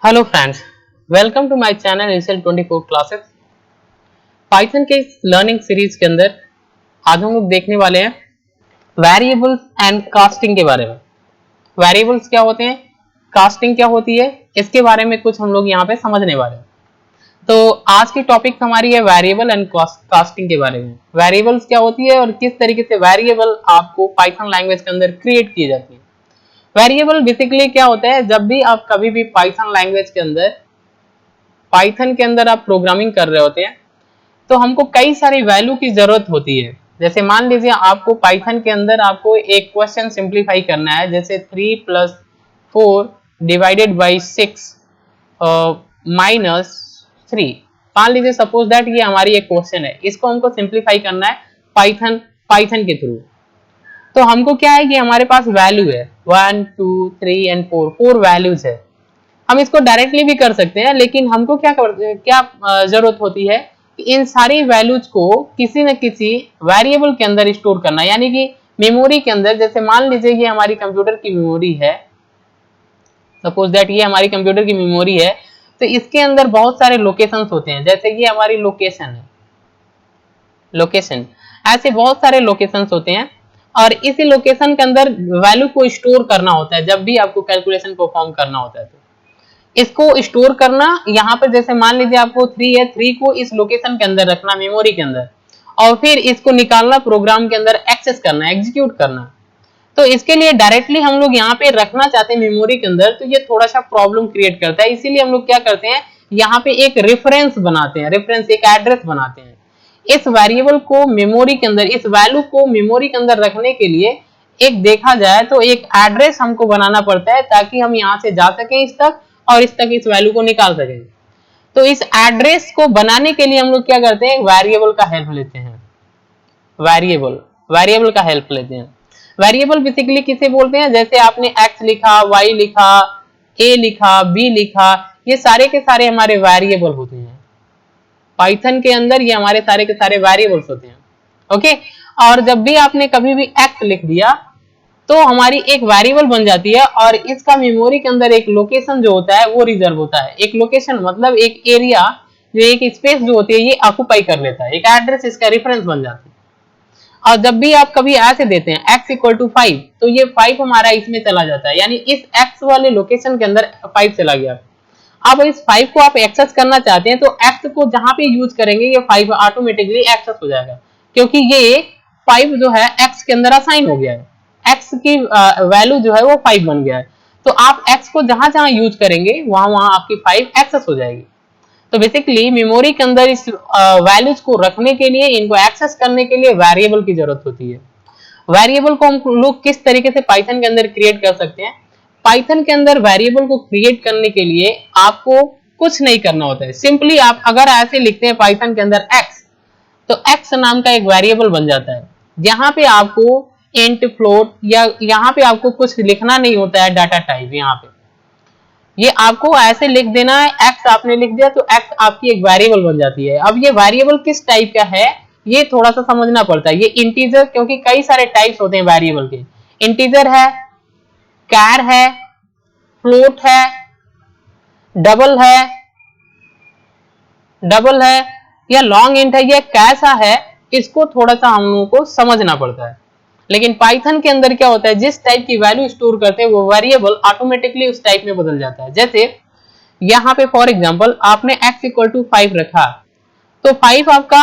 Hello friends, welcome to my channel Insel 24 classes. Python के इस learning series के अंदर आज हम लोग देखने वाले हैं वेरिएबल्स एंड कास्टिंग के बारे में। वेरिएबल्स क्या होते हैं, कास्टिंग क्या होती है, इसके बारे में कुछ हम लोग यहाँ पे समझने वाले हैं। तो आज की टॉपिक हमारी है वेरिएबल एंड कास्टिंग के बारे में। वेरिएबल्स क्या होती है और किस तरीके से वेरिएबल आपको पाइथन लैंग्वेज के अंदर क्रिएट की जाती है। वेरिएबल बेसिकली क्या होता है, जब भी आप कभी भी पाइथन लैंग्वेज के अंदर आप प्रोग्रामिंग कर रहे होते हैं तो हमको कई सारी वैल्यू की जरूरत होती है। जैसे मान लीजिए आपको पाइथन के अंदर आपको एक क्वेश्चन सिंप्लीफाई करना है, जैसे 3 + 4 डिवाइडेड बाई 6 -3। मान लीजिए सपोज दैट ये हमारी एक क्वेश्चन है, इसको हमको सिंप्लीफाई करना है पाइथन के थ्रू। तो हमको क्या है कि हमारे पास वैल्यू है 1 2 3 एंड 4 वैल्यूज है। हम इसको डायरेक्टली भी कर सकते हैं, लेकिन हमको क्या जरूरत होती है कि इन सारी वैल्यूज को किसी न किसी वेरिएबल के अंदर स्टोर करना, यानी कि मेमोरी के अंदर। जैसे मान लीजिए ये हमारी कंप्यूटर की मेमोरी है, सपोज दैट ये हमारी कंप्यूटर की मेमोरी है, तो इसके अंदर बहुत सारे लोकेशंस होते हैं। जैसे ये हमारी लोकेशन है, लोकेशन, ऐसे बहुत सारे लोकेशंस होते हैं और इसी लोकेशन के अंदर वैल्यू को स्टोर करना होता है। जब भी आपको कैलकुलेशन परफॉर्म करना होता है तो इसको स्टोर करना, यहाँ पर जैसे मान लीजिए आपको 3 है, 3 को इस लोकेशन के अंदर रखना मेमोरी के अंदर, और फिर इसको निकालना प्रोग्राम के अंदर, एक्सेस करना, एग्जीक्यूट करना। तो इसके लिए डायरेक्टली हम लोग यहाँ पे रखना चाहते हैं मेमोरी के अंदर, तो ये थोड़ा सा प्रॉब्लम क्रिएट करता है। इसीलिए हम लोग क्या करते हैं, यहाँ पे एक रेफरेंस बनाते हैं, रेफरेंस एक एड्रेस बनाते हैं। इस वेरिएबल को मेमोरी के अंदर, इस वैल्यू को मेमोरी के अंदर रखने के लिए एक देखा जाए तो एक एड्रेस हमको बनाना पड़ता है, ताकि हम यहाँ से जा सकें इस तक और इस तक इस वैल्यू को निकाल सकें। तो इस एड्रेस को बनाने के लिए हम लोग क्या करते हैं, वेरिएबल का हेल्प लेते हैं। वेरिएबल का हेल्प लेते हैं। वेरिएबल बेसिकली किसे बोलते हैं, जैसे आपने x लिखा, y लिखा, a लिखा, b लिखा, ये सारे के सारे हमारे वेरिएबल होते हैं। पाइथन के अंदर ये हमारे सारे के सारे वेरिएबल्स होते हैं। ओके, और जब भी आपने कभी भी x लिख दिया तो हमारी एक वेरिएबल बन जाती है, और इसका मेमोरी के अंदर एक लोकेशन जो होता है वो रिजर्व होता है। एक लोकेशन मतलब एक एरिया, जो एक स्पेस जो होती है ये ऑक्युपाई कर लेता है, एक एड्रेस इसका रेफरेंस बन जाता है। और जब भी आप कभी ऐसे देते हैं x = 5, तो ये 5 हमारा इसमें चला जाता है, यानी इस x वाले लोकेशन के अंदर 5 चला गया। अब इस 5 को आप एक्सेस करना चाहते हैं तो x को जहां पे यूज करेंगे ये 5 ऑटोमेटिकली एक्सेस हो जाएगा, क्योंकि ये 5 जो है x के अंदर असाइन हो गया है। x की वैल्यू जो है वो 5 बन गया है। तो आप x को जहां जहां यूज करेंगे वहां वहां आपकी 5 एक्सेस हो जाएगी। तो बेसिकली मेमोरी के अंदर इस वैल्यूज को रखने के लिए, इनको एक्सेस करने के लिए वेरिएबल की जरूरत होती है। वेरिएबल को हम लोग किस तरीके से पाइथन के अंदर क्रिएट कर सकते हैं। पाइथन के अंदर वेरिएबल को क्रिएट करने के लिए आपको कुछ नहीं करना होता है। सिंपली आप अगर ऐसे लिखते हैं पाइथन के अंदर x, तो x नाम का एक वेरिएबल बन जाता है। यहाँ पे आपको इंट, फ्लोट या यहाँ पे आपको कुछ लिखना नहीं होता है, डाटा टाइप। यहाँ पे ये आपको ऐसे लिख देना है, x आपने लिख दिया तो x आपकी एक वेरिएबल बन जाती है। अब ये वेरिएबल किस टाइप का है ये थोड़ा सा समझना पड़ता है। ये इंटीजर, क्योंकि कई सारे टाइप्स होते हैं वेरिएबल के। इंटीजर है, कैर है, फ्लोट है, डबल है या लॉन्ग इंट है, ये कैसा है, इसको थोड़ा सा हम लोगों को समझना पड़ता है। लेकिन पाइथन के अंदर क्या होता है, जिस टाइप की वैल्यू स्टोर करते हैं वो वेरिएबल ऑटोमेटिकली उस टाइप में बदल जाता है। जैसे यहाँ पे फॉर एग्जांपल आपने x = 5 रखा, तो 5 आपका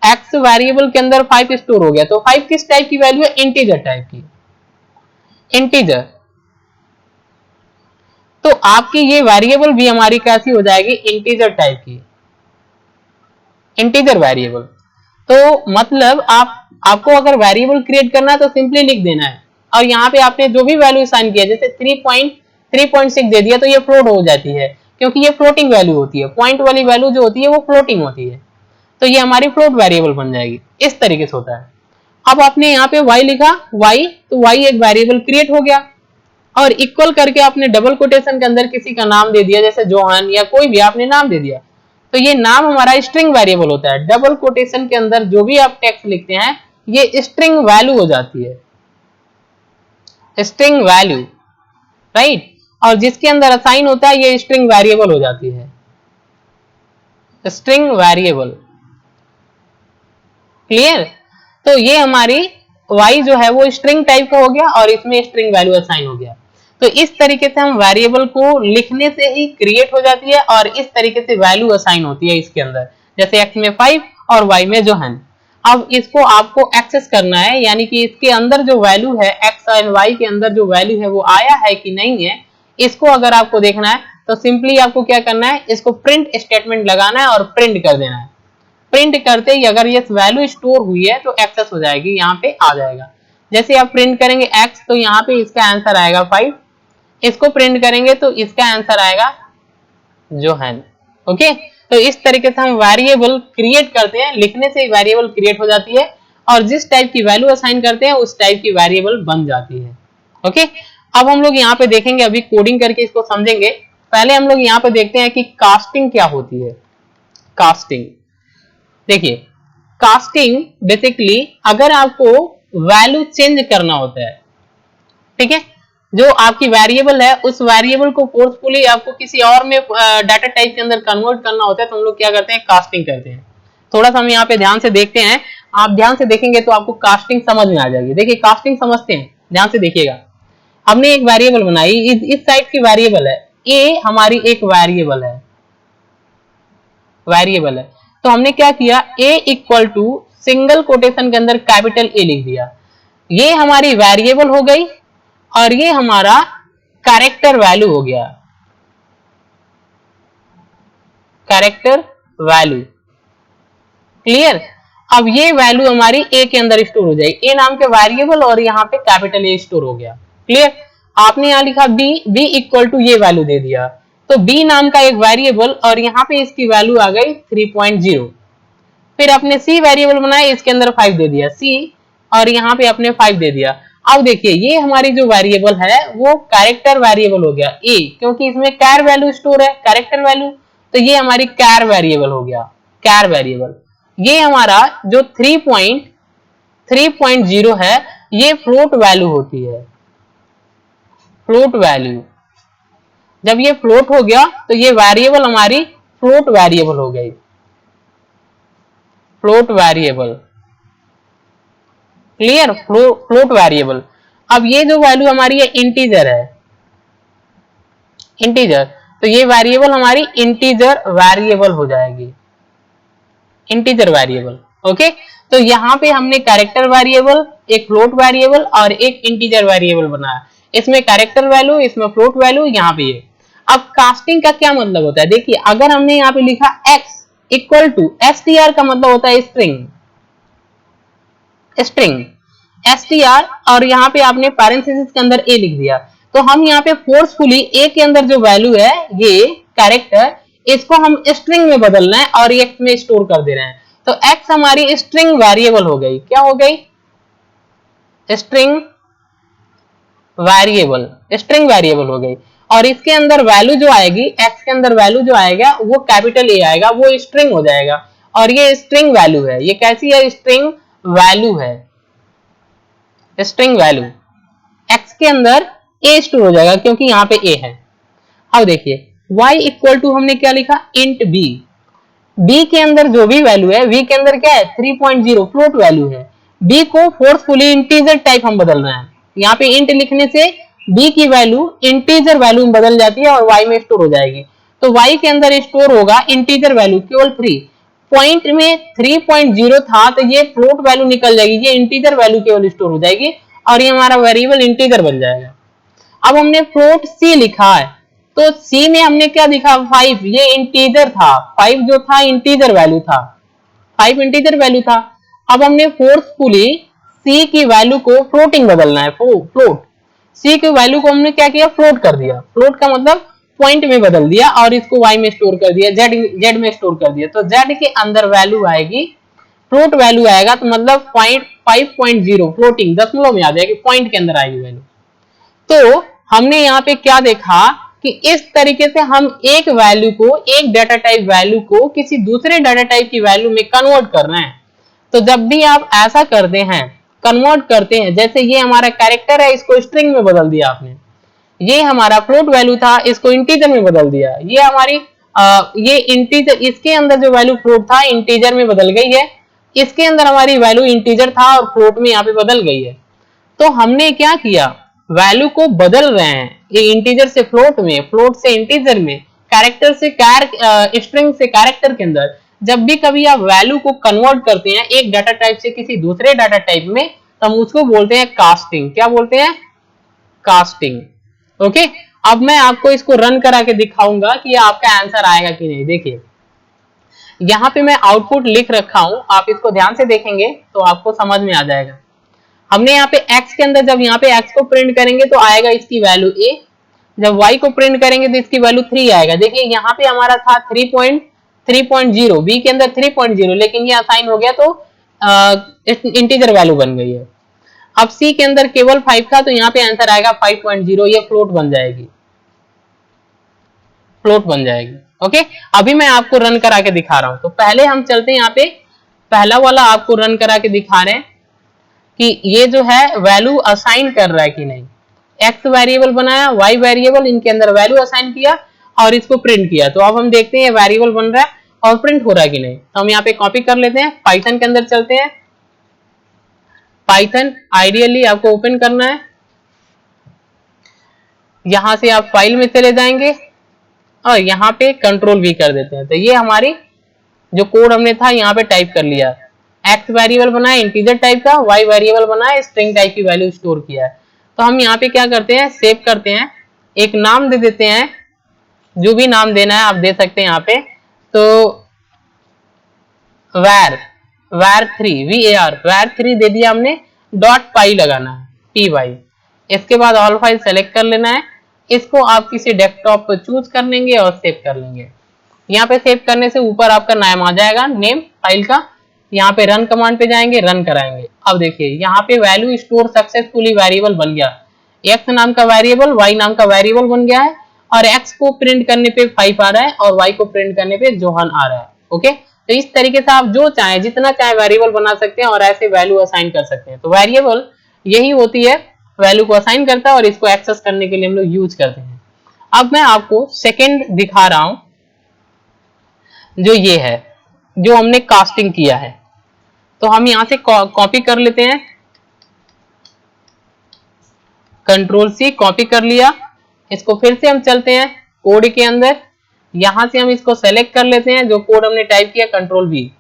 x वेरिएबल के अंदर 5 स्टोर हो गया। तो 5 किस टाइप की वैल्यू है, इंटीजर टाइप की, इंटीजर। तो आपकी ये वेरिएबल भी हमारी कैसी हो जाएगी, इंटीजर टाइप की, इंटीजर वेरिएबल। तो मतलब आपको अगर वेरिएबल क्रिएट करना है तो सिंपली लिख देना है, और यहाँ पे आपने जो भी वैल्यू असाइन किया, जैसे 3.6 दे दिया तो ये फ्लोट हो जाती है, क्योंकि ये फ्लोटिंग वैल्यू होती है। पॉइंट वाली वैल्यू जो होती है वो फ्लोटिंग होती है, तो ये हमारी फ्लोट वेरिएबल बन जाएगी। इस तरीके से होता है। अब आपने यहाँ पे y लिखा, y, तो y एक वेरिएबल क्रिएट हो गया, और इक्वल करके आपने डबल कोटेशन के अंदर किसी का नाम दे दिया, जैसे जोहन या कोई भी आपने नाम दे दिया, तो ये नाम हमारा स्ट्रिंग वेरिएबल होता है। डबल कोटेशन के अंदर जो भी आप टेक्स्ट लिखते हैं ये स्ट्रिंग वैल्यू हो जाती है, स्ट्रिंग वैल्यू, राइट। और जिसके अंदर असाइन होता है ये स्ट्रिंग वेरिएबल हो जाती है, स्ट्रिंग वेरिएबल। क्लियर? तो ये हमारी y जो है वो स्ट्रिंग टाइप का हो गया और इसमें स्ट्रिंग वैल्यू असाइन हो गया। तो इस तरीके से हम वेरिएबल को लिखने से ही क्रिएट हो जाती है और इस तरीके से वैल्यू असाइन होती है इसके अंदर, जैसे x में 5 और y में जो है। अब इसको आपको एक्सेस करना है, यानी कि इसके अंदर जो वैल्यू है x और y के अंदर जो वैल्यू है वो आया है कि नहीं है, इसको अगर आपको देखना है तो सिंपली आपको क्या करना है, इसको प्रिंट स्टेटमेंट लगाना है और प्रिंट कर देना है। प्रिंट करते ही अगर ये वैल्यू स्टोर हुई है तो एक्सेस हो जाएगी, यहाँ पे आ जाएगा। जैसे आप प्रिंट करेंगे x तो यहाँ पे इसका आंसर आएगा 5, इसको प्रिंट करेंगे तो इसका आंसर आएगा जो है। ओके, तो इस तरीके से हम वेरिएबल क्रिएट करते हैं, लिखने से वेरिएबल क्रिएट हो जाती है और जिस टाइप की वैल्यू असाइन करते हैं उस टाइप की वेरिएबल बन जाती है। ओके, अब हम लोग यहाँ पे देखेंगे, अभी कोडिंग करके इसको समझेंगे। पहले हम लोग यहाँ पे देखते हैं कि कास्टिंग क्या होती है। कास्टिंग देखिए, कास्टिंग बेसिकली अगर आपको वैल्यू चेंज करना होता है, ठीक है, जो आपकी वेरिएबल है उस वेरिएबल को फोर्सफुली आपको किसी और में डाटा टाइप के अंदर कन्वर्ट करना होता है तो हम लोग क्या करते हैं, कास्टिंग करते हैं। थोड़ा सा हम यहाँ पे ध्यान से देखते हैं, आप ध्यान से देखेंगे तो आपको कास्टिंग समझ में आ जाएगी। देखिए कास्टिंग समझते हैं, ध्यान से देखिएगा। हमने एक वेरिएबल बनाई, इस साइड की वेरिएबल है ए, हमारी एक वेरिएबल है, तो हमने क्या किया, a equal to single quotation के अंदर कैपिटल ए लिख दिया। ये हमारी वेरिएबल हो गई और ये हमारा कैरेक्टर वैल्यू हो गया, कैरेक्टर वैल्यू। क्लियर? अब ये वैल्यू हमारी ए के अंदर स्टोर हो जाएगी, ए नाम के वेरिएबल और यहाँ पे कैपिटल ए स्टोर हो गया। क्लियर? आपने यहाँ लिखा बी इक्वल टू ये वैल्यू दे दिया, तो b नाम का एक वेरिएबल और यहाँ पे इसकी वैल्यू आ गई 3.0। फिर आपने c वेरिएबल बनाया, इसके अंदर 5 दे दिया c और यहाँ पे आपने 5 दे दिया। अब देखिए ये हमारी जो वेरिएबल है वो कैरेक्टर वेरिएबल हो गया a, क्योंकि इसमें कैर वैल्यू स्टोर है, कैरेक्टर वैल्यू, तो ये हमारी कैर वेरिएबल हो गया, कैर वेरिएबल। ये हमारा जो 3.0 है ये फ्लोट वैल्यू होती है, फ्लोट वैल्यू। जब ये फ्लोट हो गया तो ये वेरिएबल हमारी फ्लोट वेरिएबल हो गई, float variable. Clear? Float variable. अब ये जो वैल्यू हमारी है इंटीजर है, इंटीजर, तो ये वेरिएबल हमारी इंटीजर वेरिएबल हो जाएगी, इंटीजर वेरिएबल। ओके, तो यहाँ पे हमने कैरेक्टर वेरिएबल, एक फ्लोट वेरिएबल और एक इंटीजर वेरिएबल बनाया। इसमें कैरेक्टर वैल्यू, इसमें फ्लोट वैल्यू, यहाँ पे ये। अब कास्टिंग का क्या मतलब होता है, देखिए अगर हमने यहाँ पे लिखा x इक्वल टू str का मतलब होता है स्ट्रिंग, स्ट्रिंग str, और यहाँ पे आपने पैरेंथेसिस के अंदर a लिख दिया, तो हम यहाँ पे फोर्सफुली a के अंदर जो वैल्यू है ये कैरेक्टर, इसको हम स्ट्रिंग में बदल रहे हैं और x में स्टोर कर दे रहे हैं। तो x हमारी स्ट्रिंग वेरिएबल हो गई, क्या हो गई, स्ट्रिंग वेरिएबल, स्ट्रिंग वेरिएबल हो गई। और इसके अंदर वैल्यू जो आएगी, x के अंदर वैल्यू जो आएगा वो कैपिटल A आएगा, वो स्ट्रिंग हो जाएगा और ये स्ट्रिंग वैल्यू है। ये कैसी है, स्ट्रिंग वैल्यू है, स्ट्रिंग वैल्यू। x के अंदर A स्टोर हो जाएगा क्योंकि यहाँ पे A है। अब देखिए y इक्वल टू हमने क्या लिखा, इंट b, b के अंदर जो भी वैल्यू है, v के अंदर क्या है 3.0 फ्लोट वैल्यू है, b को फोर्सफुली इंटीजर टाइप हम बदल रहे हैं। यहाँ पे इंट लिखने से b की वैल्यू इंटीजर वैल्यू में बदल जाती है और y में स्टोर हो जाएगी। तो y के अंदर स्टोर होगा इंटीजर वैल्यू केवल 3 पॉइंट में 3.0 था, तो ये फ्लोट वैल्यू निकल जाएगी, ये इंटीजर वैल्यू केवल स्टोर हो जाएगी और ये हमारा वेरिएबल इंटीजर बन जाएगा। अब हमने फ्लोट c लिखा है, तो c में हमने क्या लिखा, 5, ये इंटीजर था, 5 जो था इंटीजर वैल्यू था, 5 इंटीजर वैल्यू था। अब हमने फोर्सफुली c की वैल्यू को फ्लोटिंग बदलना है, फ्लोट, c की वैल्यू को हमने क्या किया, फ्लोट कर दिया। फ्लोट का मतलब पॉइंट में बदल दिया और इसको y में स्टोर कर दिया, z में स्टोर कर दिया। तो z के अंदर वैल्यू आएगी, फ्लोट वैल्यू आएगा, तो मतलब 5.0 फ्लोटिंग, दशमलव में आ जाएगी, पॉइंट के अंदर आएगी वैल्यू। तो हमने यहाँ पे क्या देखा कि इस तरीके से हम एक वैल्यू को, एक डाटा टाइप वैल्यू को किसी दूसरे डाटा टाइप की वैल्यू में कन्वर्ट कर रहे हैं। तो जब भी आप ऐसा करते हैं, कन्वर्ट करते हैं, जैसे ये हमारा कैरेक्टर है, इसको स्ट्रिंग में बदल दिया आपने, ये हमारा फ्लोट वैल्यू था, इसको इंटीजर में बदल दिया। ये हमारी ये इंटीजर, इसके अंदर जो वैल्यू फ्लोट था इंटीजर में बदल गई है, इसके अंदर हमारी वैल्यू इंटीजर था और फ्लोट में यहाँ पे बदल गई है। तो हमने क्या किया, वैल्यू को बदल रहे हैं, ये इंटीजर से फ्लोट में, फ्लोट से इंटीजर में, कैरेक्टर से स्ट्रिंग से कैरेक्टर के अंदर। जब भी कभी आप वैल्यू को कन्वर्ट करते हैं एक डाटा टाइप से किसी दूसरे डाटा टाइप में, तो हम उसको बोलते हैं कास्टिंग। क्या बोलते हैं? कास्टिंग। ओके, अब मैं आपको इसको रन करा के दिखाऊंगा कि आपका आंसर आएगा कि नहीं। देखिए यहाँ पे मैं आउटपुट लिख रखा हूं, आप इसको ध्यान से देखेंगे तो आपको समझ में आ जाएगा। हमने यहाँ पे x के अंदर जब यहाँ पे x को प्रिंट करेंगे तो आएगा इसकी वैल्यू a, जब y को प्रिंट करेंगे तो इसकी वैल्यू 3 आएगा। देखिए यहाँ पे हमारा था 3.0, b के अंदर 3.0, लेकिन ये असाइन हो गया तो इंटीजर वैल्यू बन गई है। अब c के अंदर केवल 5 था तो यहाँ पे आंसर आएगा 5.0, ये फ्लोट बन जाएगी, फ्लोट बन जाएगी। ओके, अभी मैं आपको रन करा के दिखा रहा हूं। तो पहले हम चलते हैं यहाँ पे, पहला वाला आपको रन करा के दिखा रहे हैं कि ये जो है वैल्यू असाइन कर रहा है कि नहीं। एक्स वेरिएबल बनाया, वाई वेरिएबल, इनके अंदर वैल्यू असाइन किया और इसको प्रिंट किया। तो अब हम देखते हैं वेरिएबल बन रहा है और प्रिंट हो रहा है कि नहीं। तो हम यहाँ पे कॉपी कर लेते हैं, पाइथन के अंदर चलते हैं। पाइथन आइडियली आपको ओपन करना है, यहां से आप फाइल में चले जाएंगे और यहाँ पे कंट्रोल वी कर देते हैं। तो ये हमारी जो कोड हमने था यहाँ पे टाइप कर लिया, एक्स वेरिएबल बनाया इंटीजर टाइप का, वाई वेरिएबल बनाया स्ट्रिंग टाइप की वैल्यू स्टोर किया है। तो हम यहाँ पे क्या करते हैं, सेव करते हैं, एक नाम दे देते हैं, जो भी नाम देना है आप दे सकते हैं यहाँ पे। तो var3 var3 दे दिया हमने, डॉट पाई लगाना है, py। इसके बाद ऑल फाइल सेलेक्ट कर लेना है, इसको आप किसी डेस्कटॉप पर चूज कर लेंगे और सेव कर लेंगे। यहाँ पे सेव करने से ऊपर आपका नाम आ जाएगा, नेम फाइल का। यहाँ पे रन कमांड पे जाएंगे, रन कराएंगे। अब देखिए यहाँ पे वैल्यू स्टोर सक्सेसफुली वेरिएबल बन गया, एक्स नाम का वेरिएबल वाई नाम का वेरिएबल बन गया है और एक्स को प्रिंट करने पे 5 आ रहा है और वाई को प्रिंट करने पे जोहन आ रहा है। ओके, तो इस तरीके से आप जो चाहे जितना चाहे वेरिएबल बना सकते हैं और ऐसे वैल्यू असाइन कर सकते हैं। तो वेरिएबल यही होती है, वैल्यू को असाइन करता है और इसको एक्सेस करने के लिए हम लोग यूज करते हैं। अब मैं आपको सेकेंड दिखा रहा हूं, जो ये है, जो हमने कास्टिंग किया है। तो हम यहां से कॉपी कर लेते हैं, कंट्रोल सी कॉपी कर लिया। इसको फिर से हम चलते हैं कोड के अंदर, यहां से हम इसको सेलेक्ट कर लेते हैं जो कोड हमने टाइप किया, कंट्रोल वी।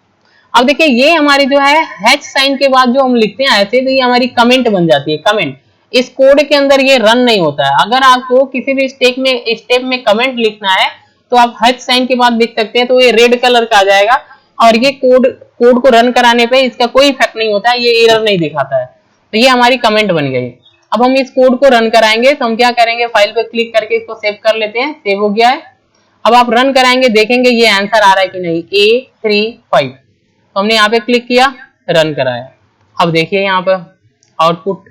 अब देखिए ये हमारी जो है हैच साइन के बाद जो हम लिखते हैं ऐसे, तो ये हमारी कमेंट बन जाती है, कमेंट। इस कोड के अंदर ये रन नहीं होता है। अगर आपको किसी भी स्टेप में कमेंट लिखना है तो आप हैच साइन के बाद लिख सकते हैं, तो ये रेड कलर का आ जाएगा और ये कोड को रन कराने पे इसका कोई इफेक्ट नहीं होता है, ये एरर नहीं दिखाता है। तो ये हमारी कमेंट बन गई। अब हम इस कोड को रन कराएंगे तो हम क्या करेंगे, फाइल पे क्लिक करके इसको सेव कर लेते हैं, सेव हो गया है। अब आप रन कराएंगे, देखेंगे ये आंसर आ रहा है कि नहीं, A35। तो हमने यहाँ पे क्लिक किया, रन कराया। अब देखिए यहाँ पर आउटपुट,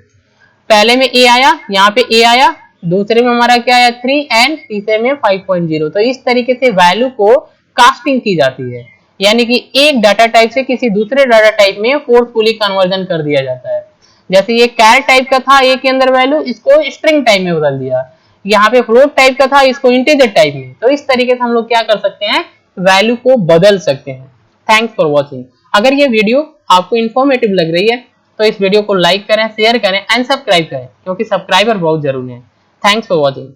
पहले में A आया, यहाँ पे A आया, दूसरे में हमारा क्या आया 3 एंड तीसरे में 5.0। तो इस तरीके से वैल्यू को कास्टिंग की जाती है, यानी कि एक डाटा टाइप से किसी दूसरे डाटा टाइप में फोर्सफुली कन्वर्जन कर दिया जाता है। जैसे ये कैर टाइप का था ए के अंदर वैल्यू, इसको स्ट्रिंग टाइप में बदल दिया। यहाँ पे फ्लोट टाइप का था, इसको इंटीजर टाइप में। तो इस तरीके से हम लोग क्या कर सकते हैं, वैल्यू को बदल सकते हैं। Thanks for watching. अगर ये वीडियो आपको इन्फॉर्मेटिव लग रही है तो इस वीडियो को लाइक करें, शेयर करें एंड सब्सक्राइब करें, क्योंकि सब्सक्राइबर बहुत जरूरी है। Thanks for watching.